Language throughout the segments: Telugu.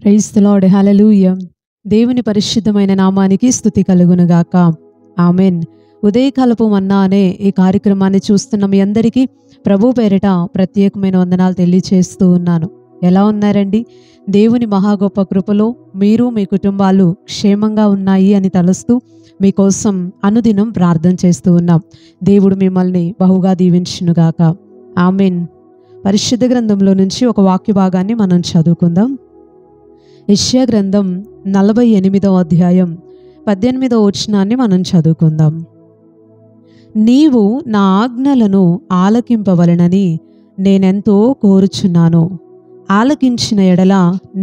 Praise the lord. హల్లెలూయా. దేవుని పరిశుద్ధమైన నామానికి స్తుతి కలుగునుగాక. ఆమెన్. ఉదయకాలపు మన్నా అనే ఈ కార్యక్రమాన్ని చూస్తున్న మీ అందరికీ ప్రభు పేరిట ప్రత్యేకమైన వందనాలు తెలియచేస్తూ ఉన్నాను. ఎలా ఉన్నారండి? దేవుని మహా గొప్ప కృపలో మీరు మీ కుటుంబాలు క్షేమంగా ఉన్నాయి అని తలుస్తూ మీకోసం అనుదినం ప్రార్థన చేస్తూ ఉన్నాం. దేవుడు మిమ్మల్ని బహుగా దీవించునుగాక. ఆమెన్. పరిశుద్ధ గ్రంథంలో నుంచి ఒక వాక్య భాగాన్ని మనం చదువుకుందాం. యెషయా గ్రంథం 48వ అధ్యాయం 18వ వచనాన్ని మనం చదువుకుందాం. నీవు నా ఆజ్ఞలను ఆలకింపవలెనని నేనెంతో కోరుచున్నాను. ఆలకించిన ఎడల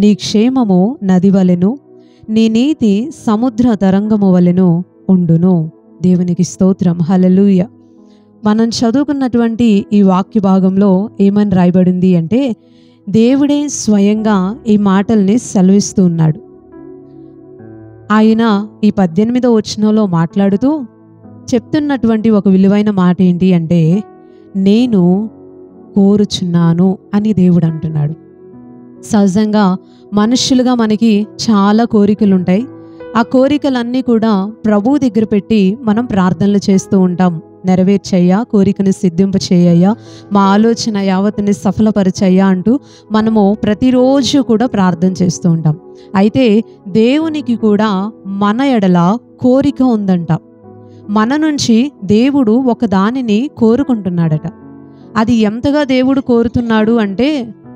నీ క్షేమము నది వలెను, నీ నీతి సముద్ర తరంగము వలెను ఉండును. దేవునికి స్తోత్రం. హల్లెలూయా. మనం చదువుకున్నటువంటి ఈ వాక్య భాగంలో ఏమని రాయబడింది అంటే, దేవుడే స్వయంగా ఈ మాటల్ని సెలవిస్తూ ఉన్నాడు. ఆయన ఈ 18వ వచనంలో మాట్లాడుతూ చెప్తున్నటువంటి ఒక విలువైన మాట ఏంటి అంటే, నేను కోరుచున్నాను అని దేవుడు అంటున్నాడు. సహజంగా మనుష్యులుగా మనకి చాలా కోరికలు ఉంటాయి. ఆ కోరికలన్నీ కూడా ప్రభువు దగ్గర పెట్టి మనం ప్రార్థనలు చేస్తూ ఉంటాం. నెరవేర్చయ్యా, కోరికని సిద్ధింప చేయయ్యా, మా ఆలోచన యావత్తుని సఫలపరచయ్యా అంటూ మనము ప్రతిరోజు కూడా ప్రార్థన చేస్తూ ఉంటాం. అయితే దేవునికి కూడా మన ఎడల కోరిక ఉందంట. మన నుంచి దేవుడు ఒక దానిని కోరుకుంటున్నాడట. అది ఎంతగా దేవుడు కోరుతున్నాడు అంటే,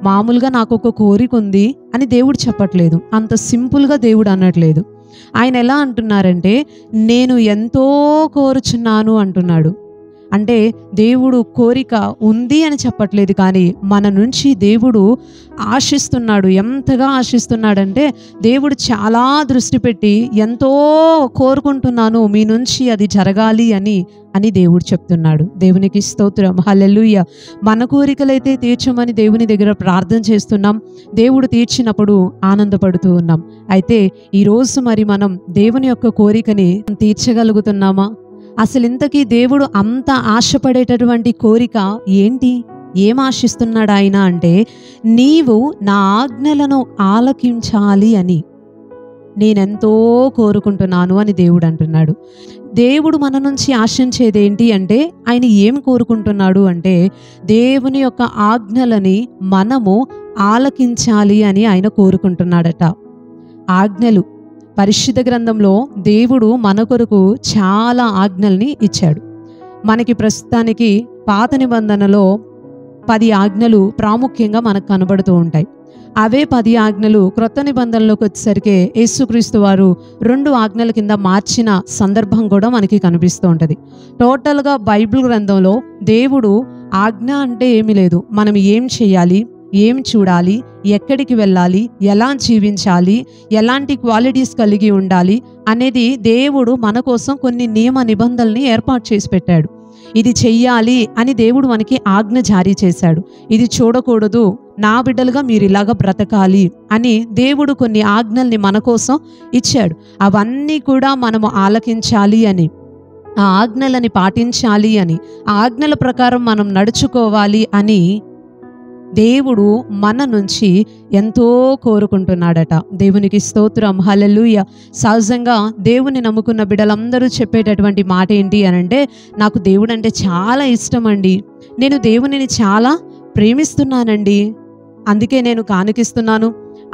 మామూలుగా నాకు ఒక కోరిక ఉంది అని దేవుడు చెప్పట్లేదు. అంత సింపుల్గా దేవుడు అనట్లేదు. ఆయన ఎలా అంటున్నారంటే, నేను ఎంతో కోరుచున్నాను అంటున్నాడు. అంటే దేవుడు కోరిక ఉంది అని చెప్పట్లేదు, కానీ మన నుంచి దేవుడు ఆశిస్తున్నాడు. ఎంతగా ఆశిస్తున్నాడంటే, దేవుడు చాలా దృష్టి పెట్టి ఎంతో కోరుకుంటున్నాను మీ నుంచి అది జరగాలి అని దేవుడు చెప్తున్నాడు. దేవునికి స్తోత్రం. హల్లెలూయా. మన కోరికలైతే తీర్చమని దేవుని దగ్గర ప్రార్థన చేస్తున్నాం. దేవుడు తీర్చినప్పుడు ఆనందపడుతూ ఉన్నాం. అయితే ఈరోజు మరి మనం దేవుని యొక్క కోరికని తీర్చగలుగుతున్నామా? అసలు ఇంతకీ దేవుడు అంత ఆశపడేటటువంటి కోరిక ఏంటి? ఏం ఆశిస్తున్నాడు ఆయన అంటే, నీవు నా ఆజ్ఞలను ఆలకించాలి అని నేనెంతో కోరుకుంటున్నాను అని దేవుడు అంటున్నాడు. దేవుడు మన నుంచి ఆశించేది ఏంటి అంటే, ఆయన ఏం కోరుకుంటున్నాడు అంటే, దేవుని యొక్క ఆజ్ఞలని మనము ఆలకించాలి అని ఆయన కోరుకుంటున్నాడట. ఆజ్ఞలు పరిశుద్ధ గ్రంథంలో దేవుడు మన కొరకు చాలా ఆజ్ఞల్ని ఇచ్చాడు. మనకి ప్రస్తుతానికి పాత నిబంధనలో 10 ఆజ్ఞలు ప్రాముఖ్యంగా మనకు కనబడుతూ ఉంటాయి. అవే 10 ఆజ్ఞలు క్రొత్త నిబంధనలోకి వచ్చేసరికి యేసుక్రీస్తు వారు 2 ఆజ్ఞల కింద మార్చిన సందర్భం కూడా మనకి కనిపిస్తూ ఉంటుంది. టోటల్గా బైబిల్ గ్రంథంలో దేవుడు ఆజ్ఞ అంటే ఏమీ లేదు. మనం ఏం చేయాలి, ఏం చూడాలి, ఎక్కడికి వెళ్ళాలి, ఎలా జీవించాలి, ఎలాంటి క్వాలిటీస్ కలిగి ఉండాలి అనేది దేవుడు మన కోసం కొన్ని నియమ నిబంధనల్ని ఏర్పాటు చేసి పెట్టాడు. ఇది చెయ్యాలి అని దేవుడు మనకి ఆజ్ఞ జారీ చేశాడు. ఇది చూడకూడదు, నా బిడ్డలుగా మీరు ఇలాగ బ్రతకాలి అని దేవుడు కొన్ని ఆజ్ఞల్ని మన కోసం ఇచ్చాడు. అవన్నీ కూడా మనము ఆలకించాలి అని, ఆ ఆజ్ఞలని పాటించాలి అని, ఆ ఆజ్ఞల ప్రకారం మనం నడుచుకోవాలి అని దేవుడు మన నుంచి ఎంతో కోరుకుంటున్నాడట. దేవునికి స్తోత్రం. హల్లెలూయా. సహజంగా దేవుని నమ్ముకున్న బిడ్డలందరూ చెప్పేటటువంటి మాట ఏంటి అనంటే, నాకు దేవుడు అంటే చాలా ఇష్టం అండి, నేను దేవునిని చాలా ప్రేమిస్తున్నానండి, అందుకే నేను కానుకిస్తున్నాను,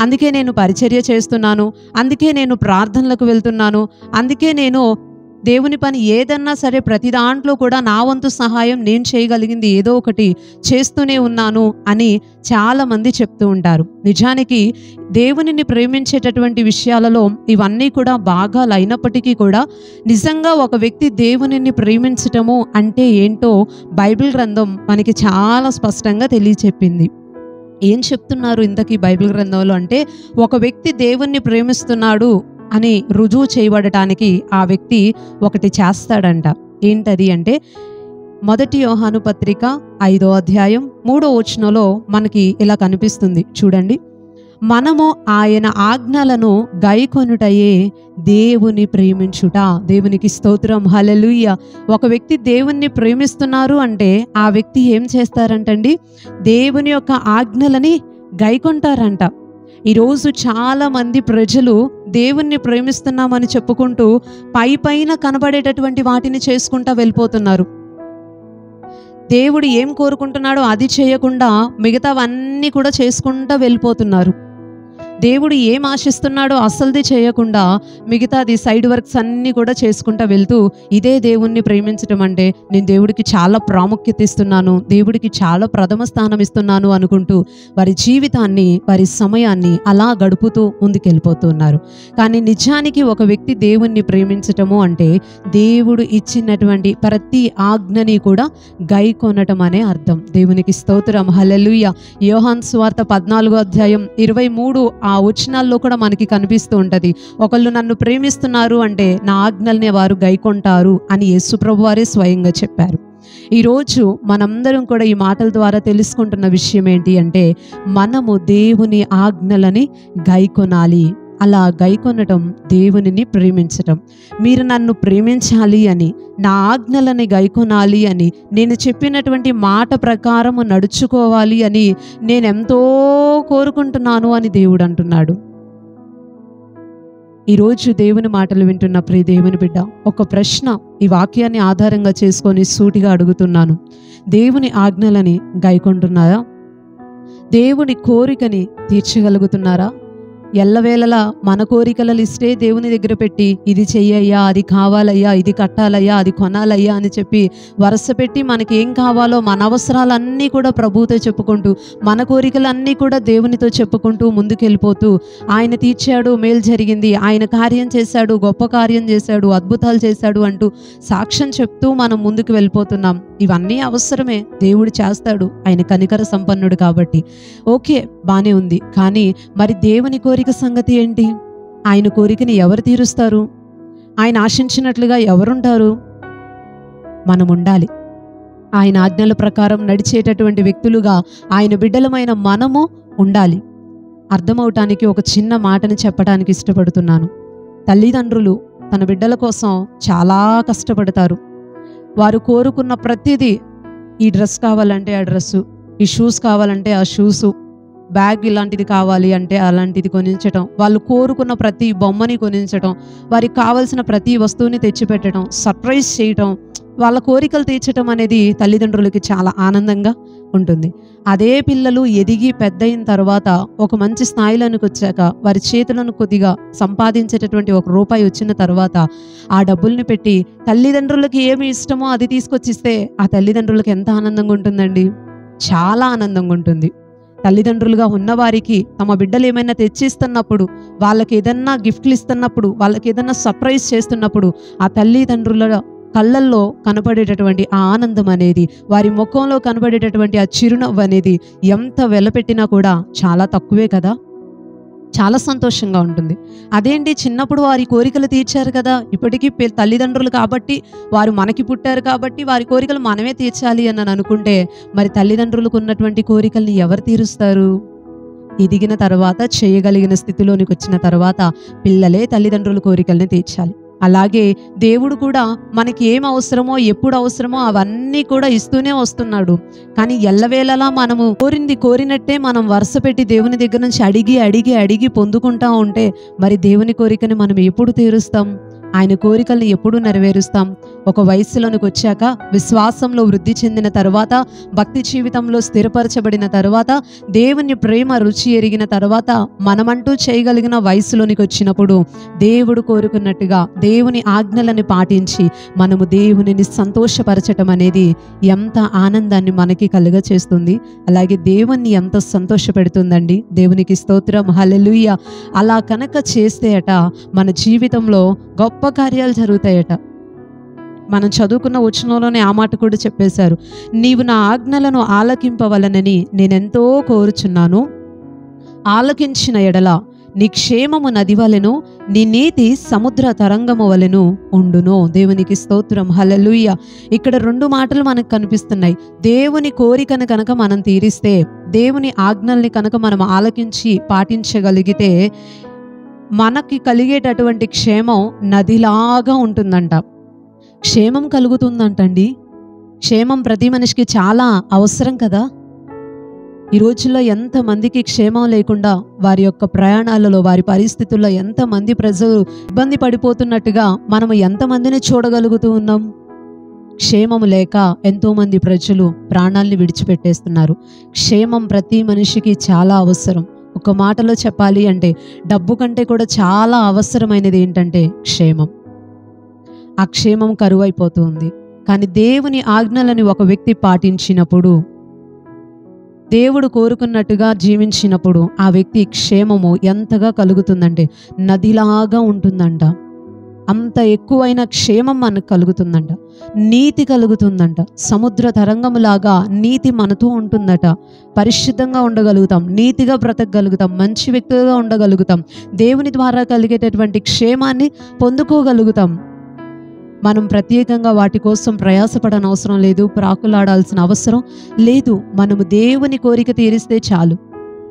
అందుకే నేను పరిచర్య చేస్తున్నాను, అందుకే నేను ప్రార్థనలకు వెళ్తున్నాను, అందుకే నేను దేవుని పని ఏదన్నా సరే ప్రతి దాంట్లో కూడా నా వంతు సహాయం నేను చేయగలిగింది ఏదో ఒకటి చేస్తూనే ఉన్నాను అని చాలామంది చెప్తూ ఉంటారు. నిజానికి దేవునిని ప్రేమించేటటువంటి విషయాలలో ఇవన్నీ కూడా భాగాలు అయినప్పటికీ కూడా, నిజంగా ఒక వ్యక్తి దేవునిని ప్రేమించటము అంటే ఏంటో బైబిల్ గ్రంథం మనకి చాలా స్పష్టంగా తెలియచెప్పింది. ఏం చెప్తున్నారు ఇంతకీ బైబిల్ గ్రంథంలో అంటే, ఒక వ్యక్తి దేవుణ్ణి ప్రేమిస్తున్నాడు అని రుజువు చేయబడటానికి ఆ వ్యక్తి ఒకటి చేస్తాడంట. ఏంటది అంటే, 1 యోహాను పత్రిక 5వ అధ్యాయం 3వ వచనంలో మనకి ఇలా కనిపిస్తుంది చూడండి. మనము ఆయన ఆజ్ఞలను గైకొనుటయే దేవుని ప్రేమించుట. దేవునికి స్తోత్రం. హల్లెలూయా. ఒక వ్యక్తి దేవుణ్ణి ప్రేమిస్తున్నారు అంటే ఆ వ్యక్తి ఏం చేస్తారంటండి, దేవుని యొక్క ఆజ్ఞలని గైకొంటారంట. ఈరోజు చాలా మంది ప్రజలు దేవుణ్ణి ప్రేమిస్తున్నామని చెప్పుకుంటూ పైన కనబడేటటువంటి వాటిని చేసుకుంటా వెళ్ళిపోతున్నారు. దేవుడు ఏం కోరుకుంటున్నాడో అది చేయకుండా మిగతావన్నీ కూడా చేసుకుంటా వెళ్ళిపోతున్నారు. దేవుడు ఏం ఆశిస్తున్నాడో అసలుది చేయకుండా మిగతాది సైడ్ వర్క్స్ అన్నీ కూడా చేసుకుంటా వెళ్తూ ఇదే దేవుణ్ణి ప్రేమించడం అంటే నేను దేవుడికి చాలా ప్రాముఖ్యత ఇస్తున్నాను, దేవుడికి చాలా ప్రథమ స్థానం ఇస్తున్నాను అనుకుంటూ వారి జీవితాన్ని, వారి సమయాన్ని అలా గడుపుతూ ముందుకెళ్ళిపోతున్నారు. కానీ నిజానికి ఒక వ్యక్తి దేవుణ్ణి ప్రేమించటము అంటే దేవుడు ఇచ్చినటువంటి ప్రతి ఆజ్ఞని కూడా గైకొనటం అనే అర్థం. దేవునికి స్తోత్రం, హల్లెలూయా. యోహాను సువార్త 14వ అధ్యాయం 23 ఆ వచనాల్లో కూడా మనకి కనిపిస్తూ ఉంటది. ఒకళ్ళు నన్ను ప్రేమిస్తున్నారు అంటే నా ఆజ్ఞల్ని వారు గైకొంటారు అని యేసు ప్రభువు వారే స్వయంగా చెప్పారు. ఈరోజు మనందరం కూడా ఈ మాటల ద్వారా తెలుసుకుంటున్న విషయం ఏంటి అంటే మనము దేవుని ఆజ్ఞలని గైకొనాలి. అలా గైకొనటం దేవునిని ప్రేమించటం. మీరు నన్ను ప్రేమించాలి అని, నా ఆజ్ఞలని గైకొనాలి అని, నేను చెప్పినటువంటి మాట ప్రకారము నడుచుకోవాలి అని నేనెంతో కోరుకుంటున్నాను అని దేవుడు అంటున్నాడు. ఈరోజు దేవుని మాటలు వింటున్న ప్రియ దేవుని బిడ్డ, ఒక ప్రశ్న ఈ వాక్యాన్ని ఆధారంగా చేసుకొని సూటిగా అడుగుతున్నాను. దేవుని ఆజ్ఞలని గైకొంటున్నారా? దేవుని కోరికని తీర్చగలుగుతున్నారా? ఎల్లవేళలా మన కోరికల లిస్టే దేవుని దగ్గర పెట్టి ఇది చెయ్యయ్యా, అది కావాలయ్యా, ఇది కట్టాలయ్యా, అది కొనాలయ్యా అని చెప్పి వరుస పెట్టి మనకి ఏం కావాలో మన అవసరాలన్నీ కూడా ప్రభువుతో చెప్పుకుంటూ, మన కోరికలన్నీ కూడా దేవునితో చెప్పుకుంటూ ముందుకెళ్ళిపోతూ ఆయన తీర్చాడు, మేలు జరిగింది, ఆయన కార్యం చేశాడు, గొప్ప కార్యం చేశాడు, అద్భుతాలు చేశాడు అంటూ సాక్ష్యం చెప్తూ మనం ముందుకు వెళ్ళిపోతున్నాం. ఇవన్నీ అవసరమే, దేవుడు చేస్తాడు, ఆయన కనికర సంపన్నుడు కాబట్టి. ఓకే, బానే ఉంది. కానీ మరి దేవుని కోరిక సంగతి ఏంటి? ఆయన కోరికని ఎవరు తీరుస్తారు? ఆయన ఆశించినట్లుగా ఎవరుంటారు? మనం ఉండాలి. ఆయన ఆజ్ఞల ప్రకారం నడిచేటటువంటి వ్యక్తులుగా ఆయన బిడ్డలమైన మనము ఉండాలి. అర్థమవటానికి ఒక చిన్న మాటని చెప్పడానికి ఇష్టపడుతున్నాను. తల్లిదండ్రులు తన బిడ్డల కోసం చాలా కష్టపడతారు. వారు కోరుకున్న ప్రతిదీ, ఈ డ్రెస్ కావాలంటే ఆ డ్రెస్సు, ఈ షూస్ కావాలంటే ఆ షూసు, బ్యాగ్ ఇలాంటిది కావాలి అంటే అలాంటిది కొనించటం, వాళ్ళు కోరుకున్న ప్రతి బొమ్మని కొనించటం, వారికి కావాల్సిన ప్రతి వస్తువుని తెచ్చిపెట్టడం, సర్ప్రైజ్ చేయటం, వాళ్ళ కోరికలు తీర్చడం అనేది తల్లిదండ్రులకి చాలా ఆనందంగా ఉంటుంది. అదే పిల్లలు ఎదిగి పెద్దయిన తర్వాత ఒక మంచి స్థాయిలోనికి వచ్చాక వారి చేతులను కొద్దిగా సంపాదించేటటువంటి ₹1 వచ్చిన తర్వాత ఆ డబ్బుల్ని పెట్టి తల్లిదండ్రులకి ఏమి ఇష్టమో అది తీసుకొచ్చిస్తే ఆ తల్లిదండ్రులకు ఎంత ఆనందంగా ఉంటుందండి? చాలా ఆనందంగా ఉంటుంది. తల్లిదండ్రులుగా ఉన్నవారికి తమ బిడ్డలు ఏమైనా తెచ్చిస్తున్నప్పుడు, వాళ్ళకి ఏదన్నా గిఫ్ట్లు ఇస్తున్నప్పుడు, వాళ్ళకి ఏదన్నా సర్ప్రైజ్ చేస్తున్నప్పుడు ఆ తల్లిదండ్రుల కళ్ళల్లో కనపడేటటువంటి ఆ ఆనందం అనేది, వారి ముఖంలో కనపడేటటువంటి ఆ చిరునవ్వు అనేది ఎంత వెలపెట్టినా కూడా చాలా తక్కువే కదా. చాలా సంతోషంగా ఉంటుంది. అదేంటి, చిన్నప్పుడు వారి కోరికలు తీర్చారు కదా, ఇప్పటికీ తల్లిదండ్రులు కాబట్టి, వారు మనకి పుట్టారు కాబట్టి వారి కోరికలు మనమే తీర్చాలి అని అనుకుంటే మరి తల్లిదండ్రులకు ఉన్నటువంటి కోరికల్ని ఎవరు తీరుస్తారు? ఎదిగిన తర్వాత, చేయగలిగిన స్థితిలోనికి వచ్చిన తర్వాత పిల్లలే తల్లిదండ్రుల కోరికల్ని తీర్చాలి. అలాగే దేవుడు కూడా మనకి ఏం అవసరమో, ఎప్పుడు అవసరమో అవన్నీ కూడా ఇస్తూనే వస్తున్నాడు. కానీ ఎల్లవేళలా మనము కోరినట్టే మనం వరుస పెట్టి దేవుని దగ్గర నుంచి అడిగి పొందుకుంటా ఉంటే మరి దేవుని కోరికని మనం ఎప్పుడు తీరుస్తాం? ఆయన కోరికల్ని ఎప్పుడు నెరవేరుస్తాం? ఒక వయస్సులోనికి వచ్చాక, విశ్వాసంలో వృద్ధి చెందిన తర్వాత, భక్తి జీవితంలో స్థిరపరచబడిన తర్వాత, దేవుని ప్రేమ రుచి ఎరిగిన తర్వాత, మనమంటూ చేయగలిగిన వయసులోనికి వచ్చినప్పుడు దేవుడు కోరుకున్నట్టుగా దేవుని ఆజ్ఞలను పాటించి మనము దేవునిని సంతోషపరచటం అనేది ఎంత ఆనందాన్ని మనకి కలుగచేస్తుంది, అలాగే దేవుణ్ణి ఎంత సంతోషపెడుతుందండి. దేవునికి స్తోత్రం, హల్లెలూయా. అలా కనుక చేస్తే అట మన జీవితంలో గొప్ప కార్యాలు జరుగుతాయట. మనం చదువుకున్న వచనంలోనే ఆ మాట కూడా చెప్పేశారు. నీవు నా ఆజ్ఞలను ఆలకింపవలనని నేనెంతో కోరుచున్నాను, ఆలకించిన ఎడల నీ క్షేమము నది వలెను, నీ నీతి సముద్ర తరంగము వలెను ఉండును. దేవునికి స్తోత్రం, హల్లెలూయా. ఇక్కడ 2 మాటలు మనకు కనిపిస్తున్నాయి. దేవుని కోరికను కనుక మనం తీరిస్తే, దేవుని ఆజ్ఞల్ని కనుక మనం ఆలకించి పాటించగలిగితే మనకి కలిగేటటువంటి క్షేమం నదిలాగా ఉంటుందంట. క్షేమం కలుగుతుందంటండి. క్షేమం ప్రతి మనిషికి చాలా అవసరం కదా. ఈ రోజుల్లో ఎంతమందికి క్షేమం లేకుండా వారి యొక్క ప్రయాణాలలో, వారి పరిస్థితుల్లో ఎంతమంది ప్రజలు ఇబ్బంది పడిపోతున్నట్టుగా మనం ఎంతమందిని చూడగలుగుతూ ఉన్నాం. క్షేమం లేక ఎంతోమంది ప్రజలు ప్రాణాల్ని విడిచిపెట్టేస్తున్నారు. క్షేమం ప్రతి మనిషికి చాలా అవసరం. ఒక మాటలో చెప్పాలి అంటే డబ్బు కంటే కూడా చాలా అవసరమైనది ఏంటంటే క్షేమం. ఆ క్షేమం కరువైపోతుంది. కానీ దేవుని ఆజ్ఞలని ఒక వ్యక్తి పాటించినప్పుడు, దేవుడు కోరుకున్నట్టుగా జీవించినప్పుడు ఆ వ్యక్తి క్షేమము ఎంతగా కలుగుతుందంటే నదిలాగా ఉంటుందంట. అంత ఎక్కువైన క్షేమం మనకు కలుగుతుందంట. నీతి కలుగుతుందంట. సముద్ర తరంగములాగా నీతి మనతో ఉంటుందట. పరిశుద్ధంగా ఉండగలుగుతాం, నీతిగా బ్రతకగలుగుతాం, మంచి వ్యక్తులుగా ఉండగలుగుతాం. దేవుని ద్వారా కలిగేటటువంటి క్షేమాన్ని పొందుకోగలుగుతాం. మనం ప్రత్యేకంగా వాటి కోసం ప్రయాసపడని అవసరం లేదు, ప్రాకులాడాల్సిన అవసరం లేదు. మనము దేవుని కోరిక తీరిస్తే చాలు,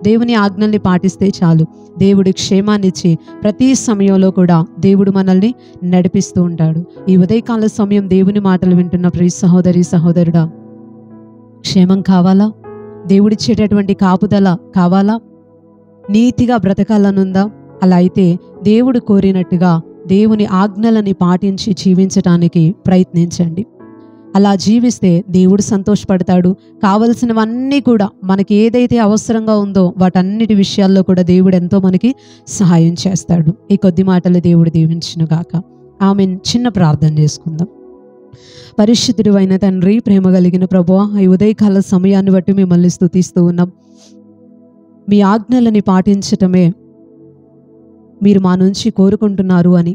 దేవుని ఆజ్ఞల్ని పాటిస్తే చాలు. దేవుడి క్షేమాన్నిచ్చి ప్రతి సమయంలో కూడా దేవుడు మనల్ని నడిపిస్తూ ఉంటాడు. ఈ ఉదయకాల సమయం దేవుని మాటలు వింటున్న ప్రియ సహోదరి సహోదరుడా, క్షేమం కావాలా? దేవుడిచ్చేటటువంటి కాపుదల కావాలా? నీతిగా బ్రతకాలనుందా? అలా అయితే దేవుడు కోరినట్టుగా దేవుని ఆజ్ఞలని పాటించి జీవించటానికి ప్రయత్నించండి. అలా జీవిస్తే దేవుడు సంతోషపడతాడు. కావలసినవన్నీ కూడా మనకి ఏదైతే అవసరంగా ఉందో వాటన్నిటి విషయాల్లో కూడా దేవుడు ఎంతో మనకి సహాయం చేస్తాడు. ఈ కొద్ది మాటలు దేవుడు దీవించునుగాక. ఆమేన్. చిన్న ప్రార్థన చేసుకుందాం. పరిశుద్ధుడు అయిన తండ్రి, ప్రేమ కలిగిన ప్రభువా, ఈ ఉదయకాల సమయాన్ని బట్టి మిమ్మల్ని స్తుతిస్తూ ఉన్నాం. మీ ఆజ్ఞలని పాటించటమే మీరు మా నుంచి కోరుకుంటున్నారు అని,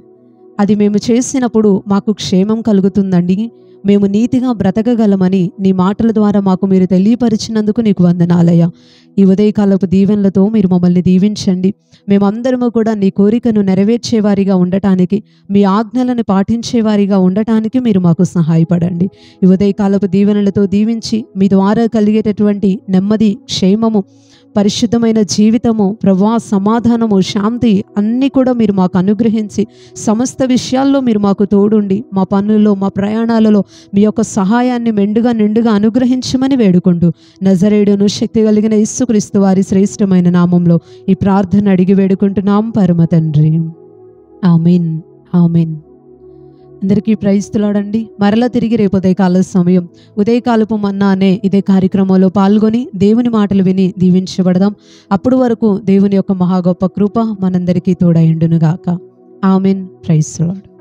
అది మేము చేసినప్పుడు మాకు క్షేమం కలుగుతుందండి, మేము నీతిగా బ్రతకగలమని నీ మాటల ద్వారా మాకు మీరు తెలియపరిచినందుకు నీకు వందనాలయ్యా. ఈ ఉదయకాలపు దీవెనలతో మీరు మమ్మల్ని దీవించండి. మేమందరము కూడా నీ కోరికను నెరవేర్చేవారిగా ఉండటానికి, మీ ఆజ్ఞలను పాటించేవారిగా ఉండటానికి మీరు మాకు సహాయపడండి. ఈ ఉదయకాలపు దీవెనలతో దీవించి మీ ద్వారా కలిగేటటువంటి నెమ్మది, క్షేమము, పరిశుద్ధమైన జీవితము, ప్రభువా, సమాధానము, శాంతి అన్నీ కూడా మీరు మాకు అనుగ్రహించి సమస్త విషయాల్లో మీరు మాకు తోడుండి మా పనుల్లో, మా ప్రయాణాలలో మీ యొక్క సహాయాన్ని మెండుగా నిండుగా అనుగ్రహించమని వేడుకుంటూ నజరేయుడును శక్తి కలిగిన యేసుక్రీస్తు వారి శ్రేష్టమైన నామంలో ఈ ప్రార్థన అడిగి వేడుకుంటున్నాం పరమ తండ్రి. ఆమేన్. ఆమేన్. అందరికీ ప్రైజ్ లాడండి. మరలా తిరిగి రేపు ఉదయకాల సమయం ఉదయకాలపు మన్నా అనే ఇదే కార్యక్రమంలో పాల్గొని దేవుని మాటలు విని దీవించబడదాం. అప్పుడు వరకు దేవుని యొక్క మహా గొప్ప కృప మనందరికీ తోడైండునుగాక. ఆమేన్. Praise lord.